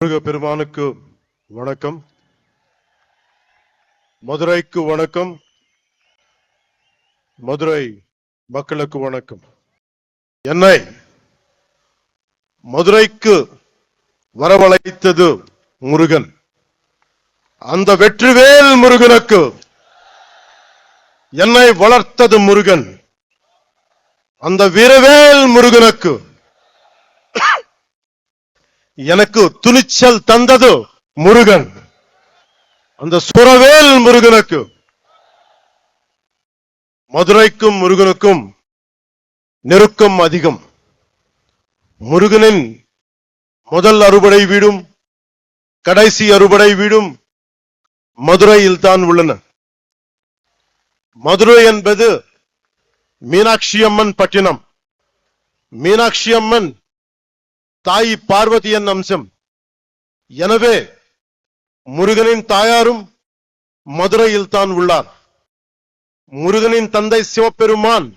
முருக பெருமானுக்கு வணக்கம். மதுரைக்கு வணக்கம். மதுரை மக்களுக்கு வணக்கம். என்னை மதுரைக்கு வரவழைத்தது முருகன். அந்த வெற்றிவேல் முருகனுக்கு என்னை வளர்த்தது முருகன். அந்த வீரவேல் முருகனுக்கு எனக்கு துணிச்சல் தந்தது முருகன். அந்த சுரவேல் முருகனுக்கு, மதுரைக்கும் முருகனுக்கும் நெருக்கம் அதிகம். முருகனின் முதல் அறுபடை வீடும் கடைசி அறுபடை வீடும் மதுரையில் தான் உள்ளன. மதுரை என்பது மீனாட்சி அம்மன் பட்டினம். மீனாட்சி அம்மன் தாய் பார்வதியின் அம்சம். எனவே முருகனின் தாயாரும் மதுரையில் தான் உள்ளார். முருகனின் தந்தை சிவபெருமான்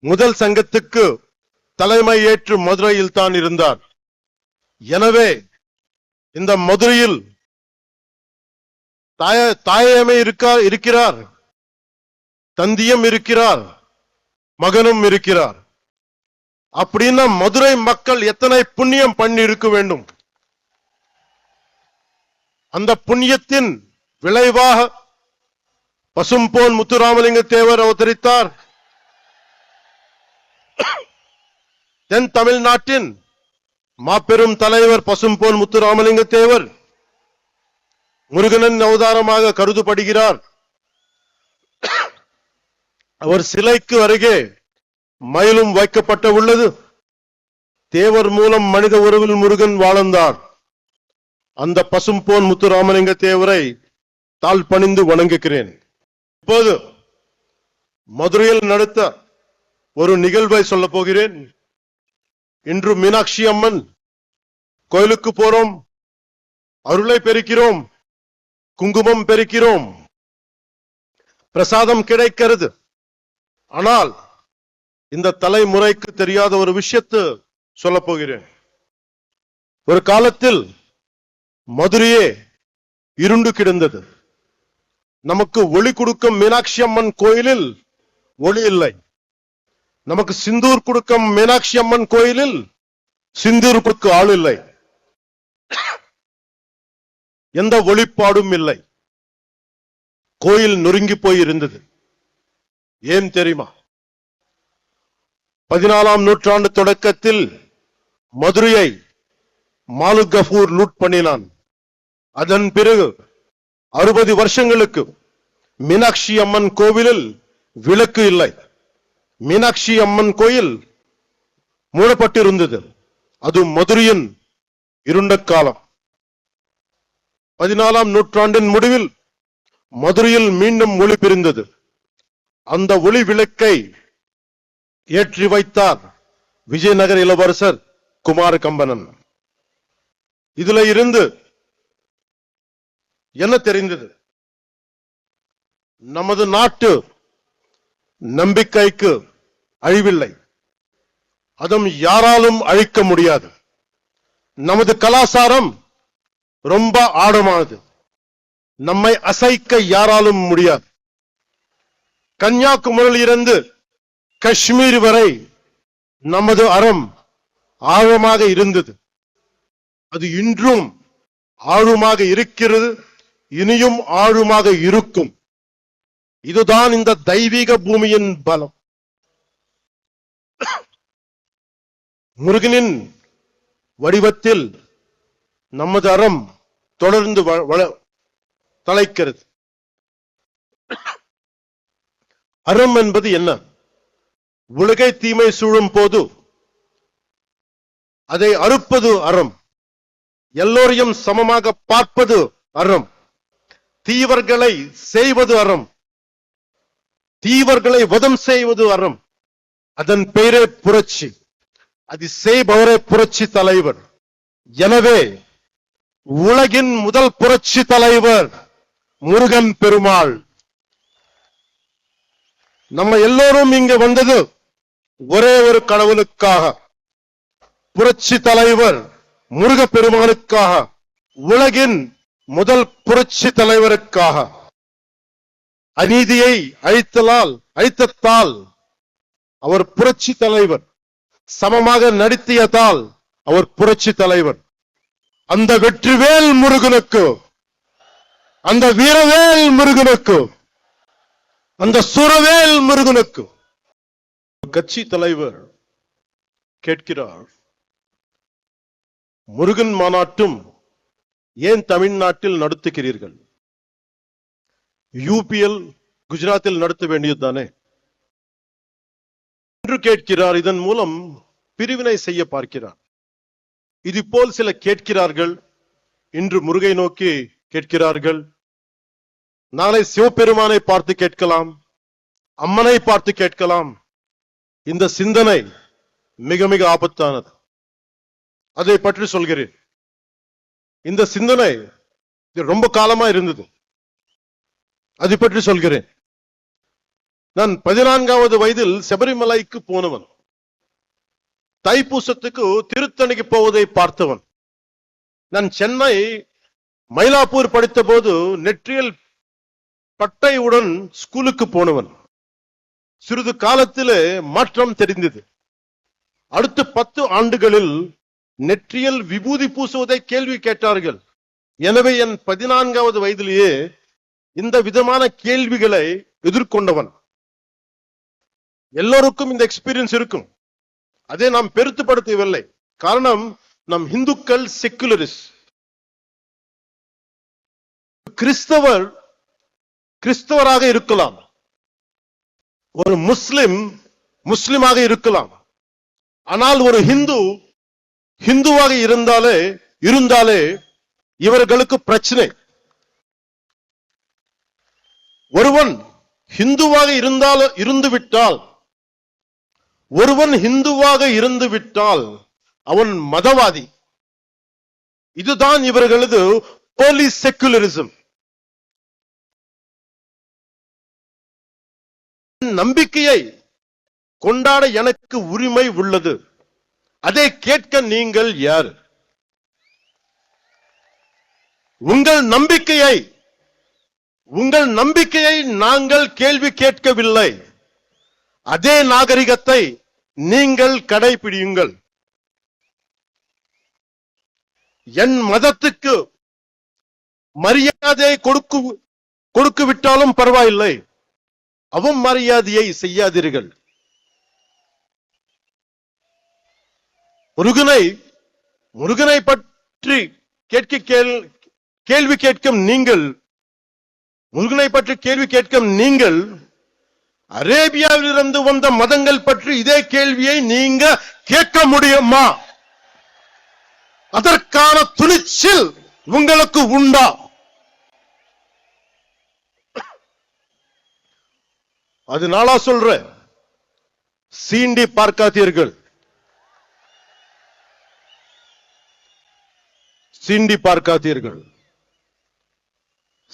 முதல் சங்கத்துக்கு தலைமை ஏற்று மதுரையில் தான் இருந்தார். எனவே இந்த மதுரையில் தாயமே இருக்கிறார், தந்தியும் இருக்கிறார், மகனும் இருக்கிறார். அப்படின்னா மதுரை மக்கள் எத்தனை புண்ணியம் பண்ணி இருக்க வேண்டும். அந்த புண்ணியத்தின் விளைவாக பசும்பொன் முத்துராமலிங்க தேவர் அவதரித்தார். தென் தமிழ்நாட்டின் மாபெரும் தலைவர் பசும்பொன் முத்துராமலிங்க தேவர் முருகனின் அவதாரமாக கருதப்படுகிறார். அவர் சிலைக்கு அருகே மயிலும் வைக்கப்பட்ட உள்ளது. தேவர் மூலம் மனித உறவில் முருகன் வாழ்ந்தார். அந்த பசும்பொன் முத்துராமலிங்க தேவரை தாழ் பணிந்து வணங்குகிறேன். இப்போது மதுரையில் நடத்த ஒரு நிகழ்வை சொல்ல போகிறேன். இன்று மீனாட்சி அம்மன் கோயிலுக்கு போறோம், அருளை பெருக்கிறோம், குங்குமம் பெருக்கிறோம், பிரசாதம் கிடைக்கிறது. ஆனால் இந்த தலைமுறைக்கு தெரியாத ஒரு விஷயத்தை சொல்ல போகிறேன். ஒரு காலத்தில் மதுரையே இருண்டு கிடந்தது. நமக்கு ஒளி கொடுக்கும் மீனாட்சி அம்மன் கோயிலில் ஒளி இல்லை. நமக்கு சிந்தூர் கொடுக்கும் மீனாட்சி அம்மன் கோயிலில் சிந்தூர் கொடுக்க ஆள் இல்லை. எந்த ஒளிப்பாடும் இல்லை. கோயில் நொறுங்கி போய் இருந்தது. ஏன் தெரியுமா? 14ஆம் நூற்றாண்டு தொடக்கத்தில் மதுரையை மாலிக் கஃபூர் லூட் பண்ணினான். அதன் பிறகு 60 வருஷங்களுக்கு மீனாட்சி அம்மன் கோவிலில் விளக்கு இல்லை. மீனாட்சி அம்மன் கோயில் மூடப்பட்டிருந்தது. அது மதுரையின் இருண்ட காலம். 14ஆம் நூற்றாண்டின் முடிவில் மதுரையில் மீண்டும் ஒளி பிரிந்தது. அந்த ஒளி விளக்கை ஏற்றி வைத்தார் விஜயநகர இளவரசர் குமார கம்பனன். இதுல இருந்து என்ன தெரிந்தது? நமது நாட்டு நம்பிக்கைக்கு அழிவில்லை, அதுவும் யாராலும் அழிக்க முடியாது. நமது கலாச்சாரம் ரொம்ப ஆழமானது. நம்மை அசைக்க யாராலும் முடியாது. கன்னியாகுமரியிலிருந்து காஷ்மீர் வரை நமது அறம் ஆழமாக இருந்தது. அது இன்றும் ஆழமாக இருக்கிறது, இனியும் ஆழமாக இருக்கும். இதுதான் இந்த தெய்வீக பூமியின் பலம். முருகனின் வடிவத்தில் நமது அறம் தொடர்ந்து தலைக்கிறது. அறம் என்பது என்ன? உலகை தீமை சூழும் போது அதை அறுப்பது அறம். எல்லோரையும் சமமாக பார்ப்பது அறம். தீவர்களை செய்வது அறம். தீவர்களை வதம் செய்வது அறம். அதன் பெயரே புரட்சி. அது செய்பவரே புரட்சி தலைவர். எனவே உலகின் முதல் புரட்சி தலைவர் முருகன் பெருமாள். நம்ம எல்லோரும் இங்க வந்தது ஒரே ஒரு கடவுளுக்காக. புரட்சி தலைவர் முருகப்பெருமானுக்காக, உலகின் முதல் புரட்சி தலைவருக்காக, அநீதியை அழித்ததால் அவர் புரட்சி தலைவர், சமமாக நடத்தியதால் அவர் புரட்சி தலைவர். அந்த வெற்றிவேல் முருகனுக்கு, அந்த வீரவேல் முருகனுக்கு, அந்த சுரவேல் முருகனுக்கு கட்சி தலைவர் கேட்கிறார், முருகன் மாநாட்டும் ஏன் தமிழ்நாட்டில் நடத்துகிறீர்கள்? யூபிஎல் குஜராத்தில் நடத்த வேண்டியதுதானே என்று கேட்கிறார். இதன் மூலம் பிரிவினை செய்ய பார்க்கிறார். இது போல் சில கேட்கிறார்கள். இன்று முருகை நோக்கி கேட்கிறார்கள், நாளை சிவபெருமானை பார்த்து கேட்கலாம், அம்மனை பார்த்து கேட்கலாம். இந்த சிந்தனை மிக மிக ஆபத்தானது. அதை பற்றி சொல்கிறேன். இந்த சிந்தனை ரொம்ப காலமா இருந்தது. அதை பற்றி சொல்கிறேன். நான் 14வது வயதில் சபரிமலைக்கு போனவன். தைப்பூசத்துக்கு திருத்தணிக்கு போவதை பார்த்தவன். நான் சென்னை மயிலாப்பூர் படித்த போது நெற்றியல் பட்டையுடன் ஸ்கூலுக்கு போனவன். சிறிது காலத்திலே மாற்றம் தெரிந்தது. அடுத்த 10 ஆண்டுகளில் நெற்றியல் விபூதி பூசுவதை கேள்வி கேட்டார்கள். எனவே என் 14வது வயதிலேயே இந்த விதமான கேள்விகளை எதிர்கொண்டவன். எல்லோருக்கும் இந்த எக்ஸ்பீரியன்ஸ் இருக்கும். அதை நாம் பெருத்துப்படுத்தவில்லை. காரணம், நம் இந்துக்கள் செக்குலரிஸ்ட். கிறிஸ்தவராக இருக்கலாம், ஒரு முஸ்லிமாக இருக்கலாம். ஆனால் ஒரு ஹிந்துவாக இருந்தாலே இவர்களுக்கு பிரச்சனை. ஒருவன் ஹிந்துவாக இருந்துவிட்டால் அவன் மதவாதி. இதுதான் இவர்களது போலி செக்குலரிசம். நம்பிக்கையை கொண்டாட எனக்கு உரிமை உள்ளது. அதை கேட்க நீங்கள் யார்? உங்கள் நம்பிக்கையை நாங்கள் கேள்வி கேட்கவில்லை. அதே நாகரிகத்தை நீங்கள் கடைபிடியுங்கள். என் மதத்துக்கு மரியாதை கொடுக்கு விட்டாலும் பரவாயில்லை, அவமரியாதையை செய்யாதீர்கள். முருகனை பற்றி கேள்வி கேட்கும் நீங்கள் அரேபியாவிலிருந்து வந்த மதங்கள் பற்றி இதே கேள்வியை நீங்க கேட்க முடியுமா? அதற்கான துணிச்சல் உங்களுக்கு உண்டா? அதனால சொல்றேன், சீண்டி பார்க்காதீர்கள்.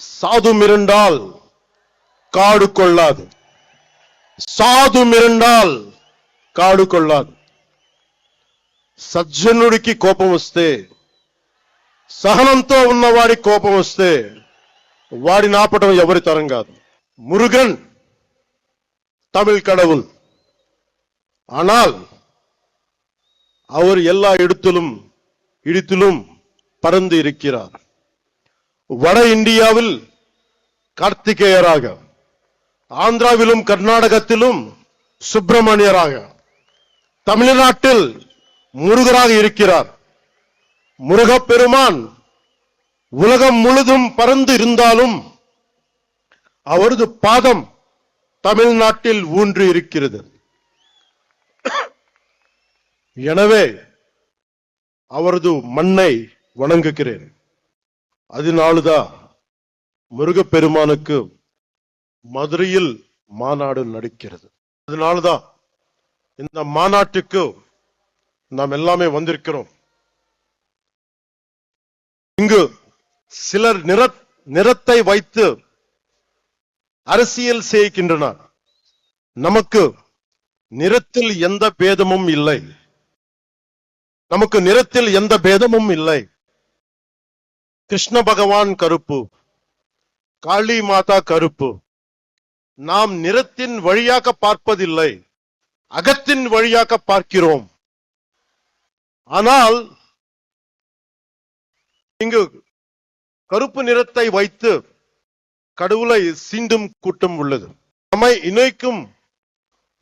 சாது மிரண்டால் காடு கொள்ளாது. సజ్జనుడికి కోపం వస్తే, సహనంతో ఉన్నవాడి కోపం వస్తే వాడిని ఆపటం ఎవరి తరం కాదు. முருகன் தமிழ் கடவுள். ஆனால் அவர் எல்லா இடத்திலும் பறந்து இருக்கிறார். வட இந்தியாவில் கார்த்திகேயராக, ஆந்திராவிலும் கர்நாடகத்திலும் சுப்பிரமணியராக, தமிழ்நாட்டில் முருகராக இருக்கிறார். முருகப்பெருமான் உலகம் முழுதும் பறந்து இருந்தாலும் அவரது பாதம் தமிழ்நாட்டில் ஊன்றி இருக்கிறது. எனவே அவரது மண்ணை வணங்குகிறேன். அதனால்தான் முருகப்பெருமானுக்கு மதுரையில் மாநாடு நடக்கிறது. அதனால்தான் இந்த மாநாட்டுக்கு நாம் எல்லாமே வந்திருக்கிறோம். இங்கு சிலர் நிறத்தை வைத்து அரசியல் செய்கின்றனர். நமக்கு நிறத்தில் எந்த பேதமும் இல்லை. நமக்கு நிறத்தில் எந்த பேதமும் இல்லை. கிருஷ்ண பகவான் கருப்பு, காளி மாதா கருப்பு. நாம் நிறத்தின் வழியாக பார்ப்பதில்லை, அகத்தின் வழியாக பார்க்கிறோம். ஆனால் இங்கு கருப்பு நிறத்தை வைத்து கடவுளை சீண்டும் கூட்டம் உள்ளது. நம்மை இணைக்கும்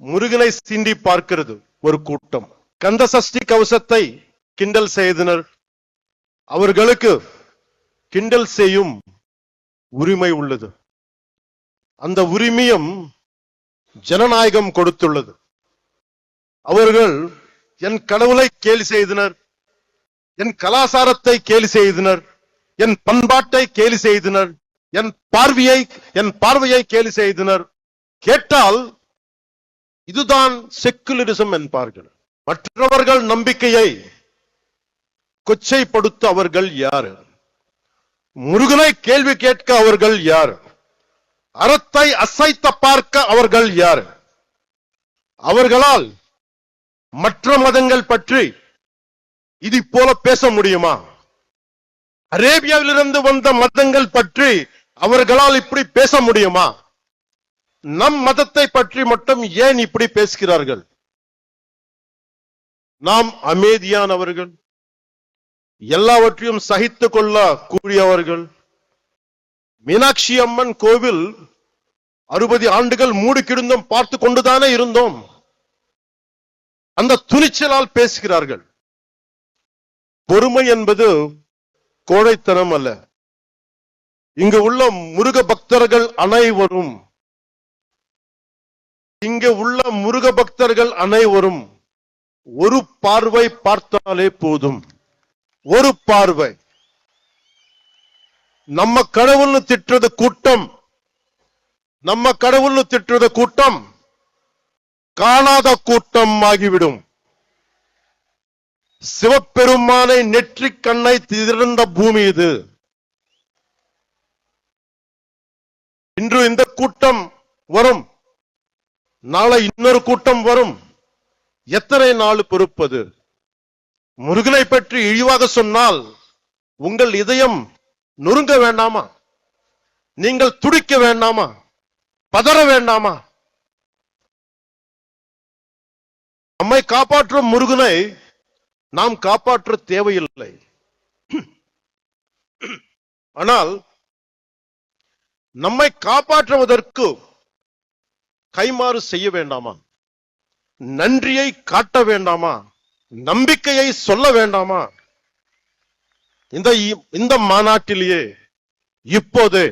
முருகனை சீண்டி பார்க்கிறது ஒரு கூட்டம். கந்த சஷ்டி கவசத்தை கிண்டல் செய்தனர். அவர்களுக்கு கிண்டல் செய்யும் உரிமை உள்ளது. அந்த உரிமையும் ஜனநாயகம் கொடுத்துள்ளது. அவர்கள் என் கடவுளை கேலி செய்தனர், என் கலாச்சாரத்தை கேலி செய்தனர், என் பண்பாட்டை கேலி செய்தனர், என் பார்வையை கேலி செய்தனர். கேட்டால் இதுதான் செக்குலரிசம் என்பார்கள். மற்றவர்கள் நம்பிக்கையை கொச்சைப்படுத்த அவர்கள் யாரு? முருகனை கேள்வி கேட்க அவர்கள் யார்? அறத்தை அசைத்த பார்க்க அவர்கள் யார்? அவர்களால் மற்ற மதங்கள் பற்றி இது போல பேச முடியுமா? அரேபியாவிலிருந்து வந்த மதங்கள் பற்றி அவர்களால் இப்படி பேச முடியுமா? நம் மதத்தை பற்றி மட்டும் ஏன் இப்படி பேசுகிறார்கள்? நாம் அமைதியானவர்கள், எல்லாவற்றையும் சகித்துக் கொள்ள கூடியவர்கள். மீனாட்சி அம்மன் கோவில் 60 ஆண்டுகள் மூடி கிடந்தும் பார்த்து கொண்டுதானே இருந்தோம். அந்த துணிச்சலால் பேசுகிறார்கள். பொறுமை என்பது கோழைத்தனம் அல்ல. இங்கு உள்ள முருக பக்தர்கள் அனைவரும் ஒரு பார்வை பார்த்தாலே போதும். ஒரு பார்வை. நம்ம கடவுள்னு திட்டுறது கூட்டம் காணாத கூட்டம் ஆகிவிடும். சிவபெருமானை நெற்றிக் கண்ணை திறந்த பூமி இது. இன்று இந்த கூட்டம் வரும், நாளை இன்னொரு கூட்டம் வரும். எத்தனை நாள் பொறுப்பது? முருகனை பற்றி இழிவாக சொன்னால் உங்கள் இதயம் நொறுங்க வேண்டாமா? நீங்கள் துடிக்க வேண்டாமா? பதற வேண்டாமா? நம்மை காப்பாற்றும் முருகனை நாம் காப்பாற்ற தேவையில்லை. ஆனால் நம்மை காப்பாற்றுவதற்கு கைமாறு செய்ய வேண்டாமா? நன்றியை காட்ட வேண்டாமா? நம்பிக்கையை சொல்ல வேண்டாமா? இந்த மாநாட்டிலேயே இப்போது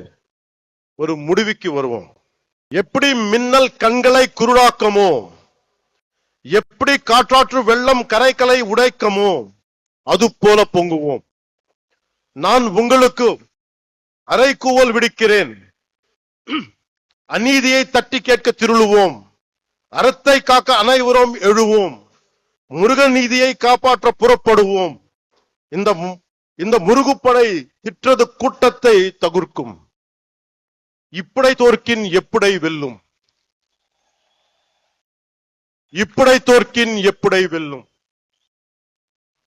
ஒரு முடிவுக்கு வருவோம். எப்படி மின்னல் கண்களை குருடாக்கமோ, எப்படி காற்றாற்று வெள்ளம் கரைகளை உடைக்கமோ, அது போல பொங்குவோம். நான் உங்களுக்கு அறைகூவல் விடுக்கிறேன். அநீதியை தட்டி கேட்க திருளுவோம். அறத்தை காக்க அனைவரும் எழுவோம். முருகன் நீதியை காப்பாற்ற புறப்படுவோம். இந்த முருகுப்படை திற்றது கூட்டத்தை தவிர்க்கும். இப்படை தோற்கின் எப்படை வெல்லும். இப்படை தோற்கின் எப்படை வெல்லும்.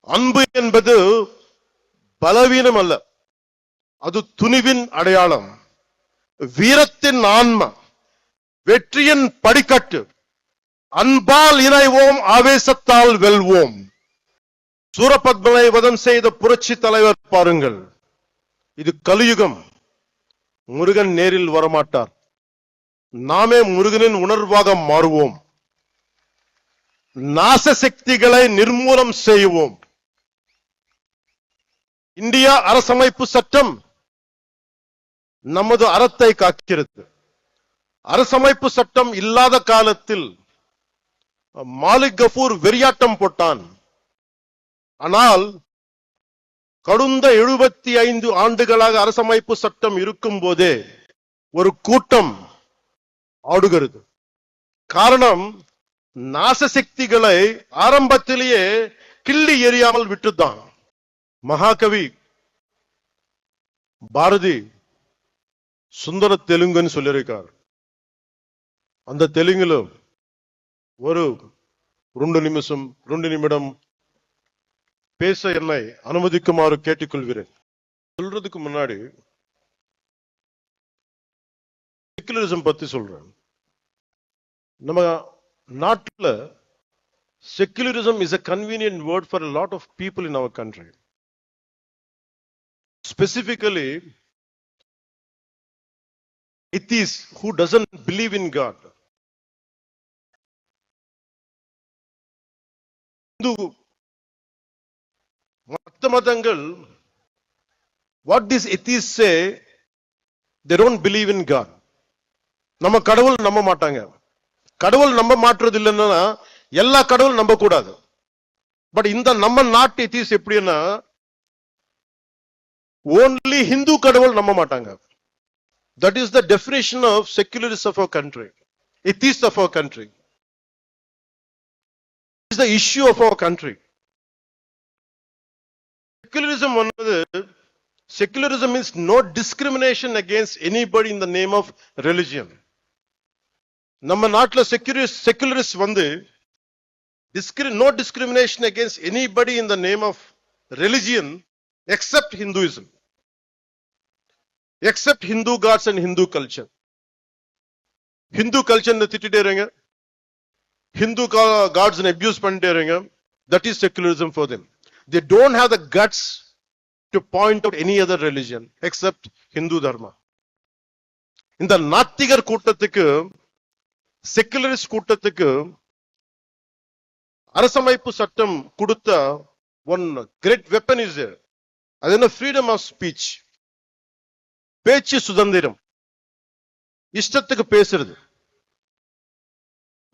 அன்பு என்பது பலவீனம் அல்ல, அது துணிவின் அடையாளம், வீரத்தின் ஆன்மா, வெற்றியின் படிக்கட்டு. அன்பால் இணைவோம், ஆவேசத்தால் வெல்வோம். சூரபத்மனை வதம் செய்த புரட்சி தலைவர் பாருங்கள். இது கலியுகம். முருகன் நேரில் வரமாட்டார். நாமே முருகனின் உணர்வாக மாறுவோம். நாச சக்திகளை நிர்மூலம் செய்வோம். இந்தியா அரசமைப்பு சட்டம் நமது அறத்தை காக்கிறது. அரசமைப்பு சட்டம் இல்லாத காலத்தில் மாலிக் கஃபூர் வெறியாட்டம் போட்டான். ஆனால் கடந்த 75 ஆண்டுகளாக அரசமைப்பு சட்டம் இருக்கும் போதே ஒரு கூட்டம் ஆடுகிறது. காரணம், நாசசக்திகளை ஆரம்பத்திலேயே கிள்ளி எறியாமல் விட்டுதான். மகாகவி பாரதி சுந்தர தெலுங்குன்னு சொல்லியிருக்கார். அந்த தெலுங்கிலும் ஒரு 2 நிமிடம் பேச என்னை அனுமதிக்குமாறு கேட்டுக்கொள்கிறேன். சொல்றதுக்கு முன்னாடி செக்குலரிசம் பத்தி சொல்றேன். நம்ம நாட்டுல secularism is a convenient word for a lot of people in our country. Specifically, atheists who doesn't believe in God. மத்த மதங்கள், what these atheists say, they don't believe in God. நம்ம கடவுள் நம்ப மாட்டாங்க. கடவுள் நம்ப மாற்றுறது இல்லைன்னா எல்லா கடவுள் நம்ப கூடாது. பட் இந்த நம்ம நாட்டு எத்திஸ் எப்படின்னா only Hindu கடவுள் நம்ப மாட்டாங்க. That is the definition of secularists of our country, atheists of our country. It is the issue of our country. Secularism means no discrimination against anybody in the name of religion. நம்ம நாட்டுல secularists வந்து no discrimination against anybody in the name of religion except Hinduism, except Hindu gods and Hindu culture. Hindu culture ne திட்டிட்டேங்க, Hindu gods ne abuse பண்ணிட்டேங்க. That is secularism for them. They don't have the guts to point out any other religion except Hindu dharma. இந்த நாத்திகர் கூட்டத்துக்கு, secularist கூட்டத்துக்கு அரசமைப்பு சட்டம் கொடுத்த one great weapon is there. அது என்ன? freedom of speech, பேச்சு சுதந்திரம், இஷ்டத்துக்கு பேசுறது.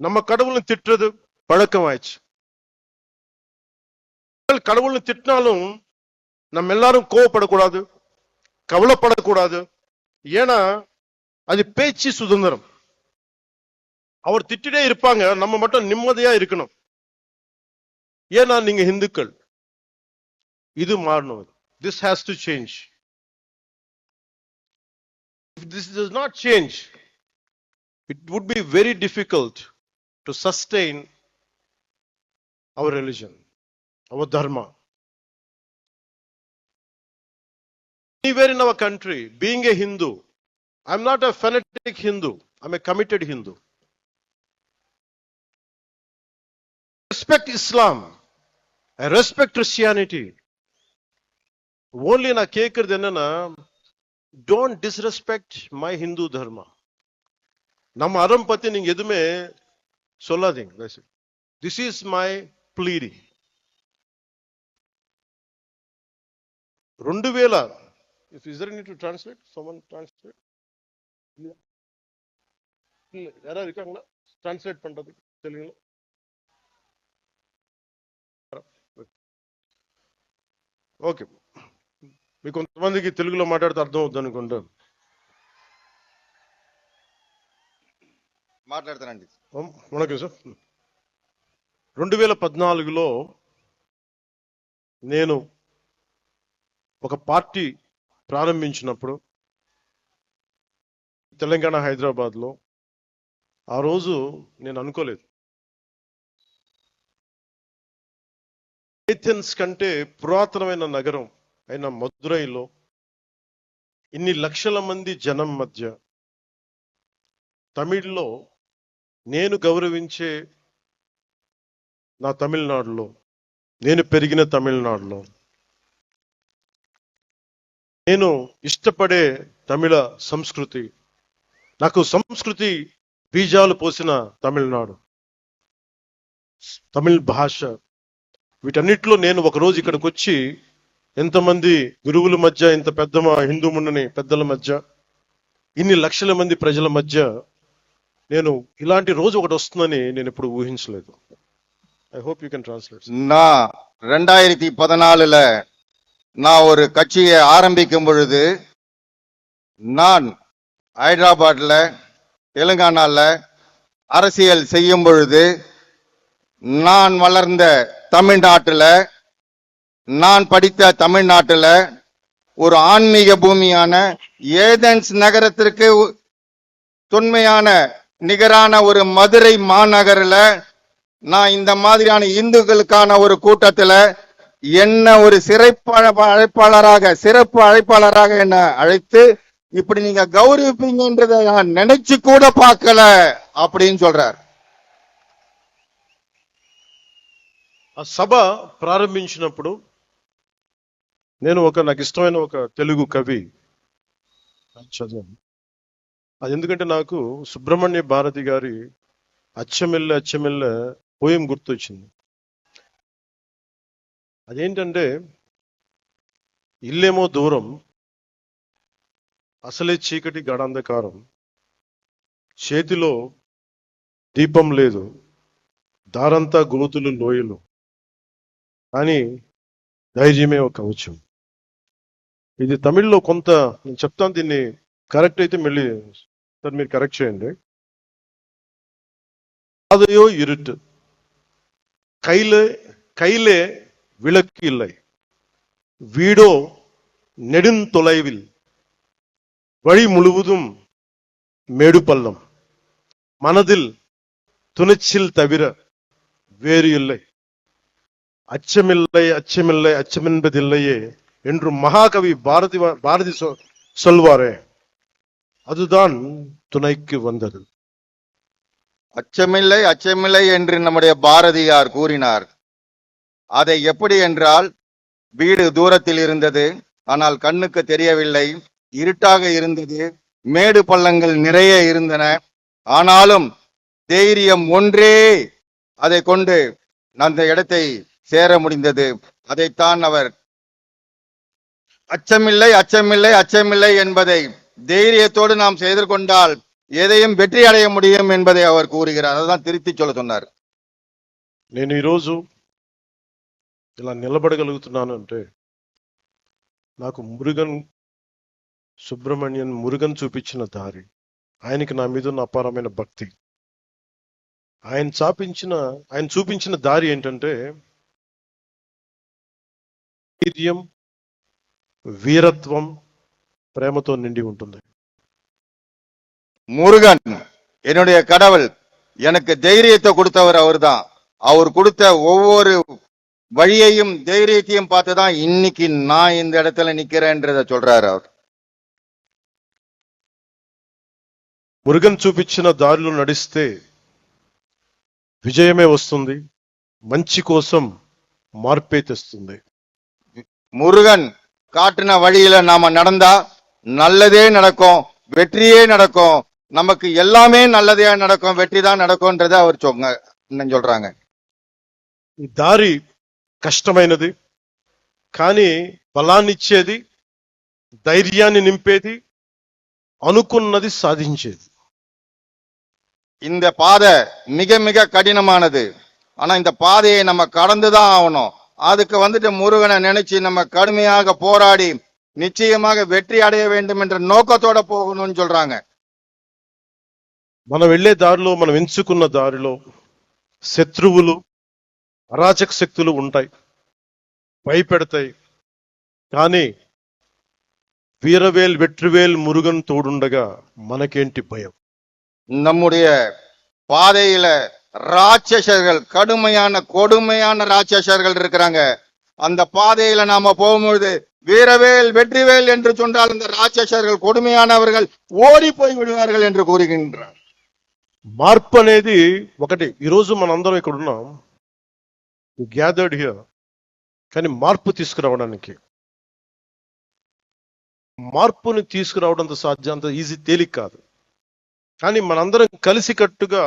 நம்ம கடவுளை திட்டுறது பழக்கம் ஆயிடுச்சு. கடவுளை திட்டினாலும் நம்ம எல்லாரும் கோவப்படக்கூடாது, கவலைப்படக்கூடாது. ஏன்னா அது பேச்சு சுதந்திரம். அவர் திட்டிட்டே இருப்பாங்க, நம்ம மட்டும் நிம்மதியா இருக்கணும். ஏன்னா நீங்க இந்துக்கள். இது மாறணும். This has to change. If this does not change, it would be very difficult to sustain our religion, our dharma. Anywhere in our country, being a Hindu, I'm not a fanatic Hindu, I'm a committed Hindu. I respect Islam, I respect Christianity. Only na கேக்குறது என்னன்னா, don't disrespect my Hindu dharma. நம்ம அறம் பத்தி நீங்க எதுவுமே சொல்லாதீங்க. This is my pleading. 2000, is there need to translate? Someone translate? இல்ல யாரா இருக்காங்களா டிரான்ஸ்லேட் பண்றதுக்கு? தெரியுங்களா? ఓకే, మీకు కొంతమందికి తెలుగులో మాట్లాడితే అర్థం అవుతుంది అనుకుంటా. మాట్లాడతానండి. వణకం సార్. 2014లో నేను ఒక పార్టీ ప్రారంభించినప్పుడు తెలంగాణ హైదరాబాద్లో, ఆ రోజు నేను అనుకోలేదు ఏథెన్స్ కంటే పురాతనమైన నగరం అయిన మదురైలో ఇన్ని లక్షల మంది జనం మధ్య, తమిళ్లో నేను గౌరవించే నా తమిళనాడులో, నేను పెరిగిన తమిళనాడులో, నేను ఇష్టపడే తమిళ సంస్కృతి, నాకు సంస్కృతి బీజాలు పోసిన తమిళనాడు, తమిళ భాష, వీటన్నిటిలో నేను ఒకరోజు ఇక్కడికి వచ్చి ఎంతమంది గురువుల మధ్య, ఇంత పెద్ద హిందూ మున్నని పెద్దల మధ్య, ఇన్ని లక్షల మంది ప్రజల మధ్య నేను ఇలాంటి రోజు ఒకటి వస్తుందని నేను ఎప్పుడు ఊహించలేదు. I hope you can translate. நான் 2014ல நான் ஒரு கட்சியை ஆரம்பிக்கும் பொழுது, நான் ஹைதராபாத்ல தெலுங்கானால அரசியல் செய்யும் பொழுது, நான் வளர்ந்த தமிழ்நாட்டுல, நான் படித்த தமிழ்நாட்டுல ஒரு ஆன்மீக பூமியான ஏதென்ஸ் நகரத்திற்கு தொன்மையான நிகரான ஒரு மதுரை மாநகரில் நான் இந்த மாதிரியான இந்துக்களுக்கான ஒரு கூட்டத்தில் என்ன ஒரு சிறப்பு அழைப்பாளராக என்ன அழைத்து இப்படி நீங்க கௌரவிப்பீங்கன்றதை நான் நினைச்சு கூட பார்க்கல அப்படின்னு சொல்றார். ఆ సభ ప్రారంభించినప్పుడు నాకు ఇష్టమైన ఒక తెలుగు కవి చదివాను. అది ఎందుకంటే నాకు సుబ్రహ్మణ్య భారతి గారి అచ్చమెల్లె అచ్చమెల్లె పోయం గుర్తొచ్చింది. అదేంటంటే, ఇల్లేమో దూరం, అసలే చీకటి గడాంధకారం, చేతిలో దీపం లేదు, దారంతా గోతులు లోయలు, కానీ ధైర్యమే ఒక కవచం. ఇది తమిళ్లో కొంత నేను చెప్తాను, దీన్ని కరెక్ట్ అయితే మళ్ళీ సార్ మీరు కరెక్ట్ చేయండి. అదయో இருட்டு, கையிலே விளக்கு இல்லை, வீடோ நெடுந்தொலைவில், வழி முழுவதும் மேடு பள்ளம், மனதில் துணிச்சல் தவிர வேறு இல்லை, அச்சமில்லை அச்சமில்லை அச்சமென்பதில்லையே என்று மகாகவி பாரதி சொல்வாரே, அதுதான் துணைக்கு வந்தது. அச்சமில்லை அச்சமில்லை என்று நம்முடைய பாரதியார் கூறினார். அதை எப்படி என்றால், வீடு தூரத்தில் இருந்தது, ஆனால் கண்ணுக்கு தெரியவில்லை, இருட்டாக இருந்தது, மேடு பள்ளங்கள் நிறைய இருந்தன, ஆனாலும் தைரியம் ஒன்றே அதை கொண்டு அந்த இடத்தை சேர முடிந்தது. அதைத்தான் அவர் அச்சமில்லை அச்சமில்லை அச்சமில்லை என்பதை தைரியத்தோடு நாம் செய்து கொண்டால் எதையும் வெற்றி அடைய முடியும் என்பதை அவர் கூறுகிறார். அதுதான் திருத்தி சொல்ல சொன்னார். నేను ఈరోజు ఇలా నిలబడగలుగుతున్నాను అంటే నాకు మురుగన్ చూపించిన దారి, ఆయనకి నా మీద ఉన్న అపారమైన భక్తి. ఆయన చూపించిన దారి ఏంటంటే, ధైర్యం, వీరత్వం, ప్రేమతో నిండి ఉంటుంది. முருகன் என்னுடைய கடவுள், எனக்கு தைரியத்தை கொடுத்தவர் அவர்தான். அவர் கொடுத்த ஒவ்வொரு வழியையும் தைரியத்தையும் பார்த்துதான் இன்னைக்கு நான் இந்த இடத்துல நிக்கிறேன்றத சொல்றாரு அவர். మురుగన్ చూపించిన దారిలో నడిస్తే విజయమే వస్తుంది, మంచి కోసం మార్పే తెస్తుంది. முருகன் காட்டின வழியில நாம நடந்தா நல்லதே நடக்கும், வெற்றியே நடக்கும், நமக்கு எல்லாமே நல்லதே நடக்கும், வெற்றி தான் நடக்கும்ன்றத அவர் சொல்றாங்க. ఈ దారి కష్టమైనది, కానీ బలాన్నిచ్చేది, ధైర్యాన్ని నింపేది, అనుకున్నది సాధించేది. இந்த பாதை மிக மிக கடினமானது, ஆனா இந்த பாதையை நம்ம கடந்துதான் ஆகணும். அதுக்கு முருகனை நினைச்சு நம்ம கடுமையாக போராடி நிச்சயமாக வெற்றி அடைய வேண்டும் என்ற நோக்கத்தோட போகணும்னு சொல்றாங்க. మనం వెళ్లే దారిలో, మనం ఎంచుకున్న దారిలో శత్రువులు, అరాచక శక్తులు ఉంటాయి, భయపెడతాయి. కానీ వీరవేల్ వెట్రివేల్ మురుగన్ తోడుండగా మనకేంటి భయం? நம்முடைய பாதையில ராட்சசர்கள், கடுமையான கொடுமையான ராட்சசர்கள் இருக்கிறாங்க. அந்த பாதையில நாம போகும்பொழுது வீரவேல் வெற்றிவேல் என்று சொன்னால் அந்த ராட்சசர்கள், கொடுமையானவர்கள் ஓடி போய் விடுவார்கள் என்று கூறுகின்றார். మార్పు అనేది ఒకటి. ఈరోజు మనందరం ఇక్కడ ఉన్నాం, గ్యాదర్డ్ హియర్, కానీ మార్పుని తీసుకురావడంతో సాధ్యం, అంత ఈజీ, తేలిక కాదు. కానీ మనందరం కలిసికట్టుగా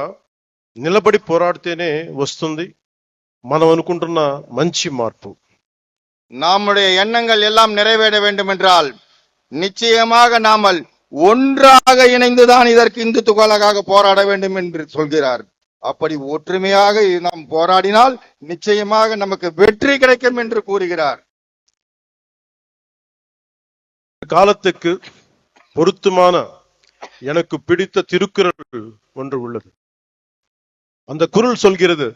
నిలబడి పోరాడితేనే వస్తుంది మనం అనుకుంటున్న మంచి మార్పు. நம்முடைய எண்ணங்கள் எல்லாம் நிறைவேற வேண்டும் என்றால் நிச்சயமாக நாமல் ஒன்றாக இணைந்துதான் இதற்கு இந்துத்துவலாக போராட வேண்டும் என்று சொல்கிறார். அப்படி ஒற்றுமையாக நாம் போராடினால் நிச்சயமாக நமக்கு வெற்றி கிடைக்கும் என்று கூறுகிறார். காலத்துக்கு பொருத்தமான எனக்கு பிடித்த திருக்குறள் ஒன்று உள்ளது. அந்த குறள் சொல்கிறது,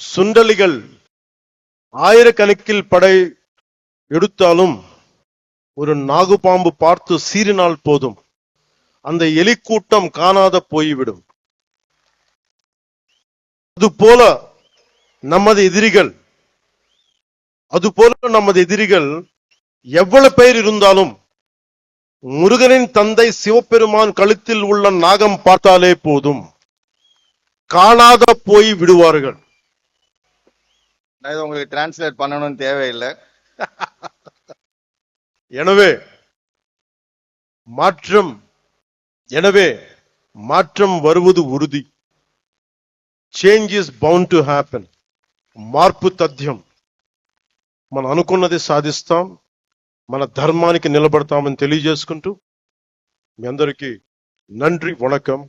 சுண்டலிகள் ஆயிரக்கணக்கில் படை எடுத்தாலும் ஒரு நாகுபாம்பு பார்த்து சீறினால் போதும், அந்த எலிக்கூட்டம் காணாத போய்விடும். அதுபோல நமது எதிரிகள் அதுபோல நமது எதிரிகள் எவ்வளவு பேர் இருந்தாலும் முருகனின் தந்தை சிவபெருமான் கழுத்தில் உள்ள நாகம் பார்த்தாலே போதும், காணாத போய் விடுவார்கள். நான் இதை உங்களுக்கு டிரான்ஸ்லேட் பண்ணணும்னு தேவையில்லை. எனவே மாற்றம் வருவது உறுதி. Change is bound to happen. మార్పు తథ్యం. మనం అనుకున్నది సాధిస్తాం, మన ధర్మానికి నిలబడతామని తెలియజేసుకుంటూ మీ అందరికీ నండ్రి వణకం.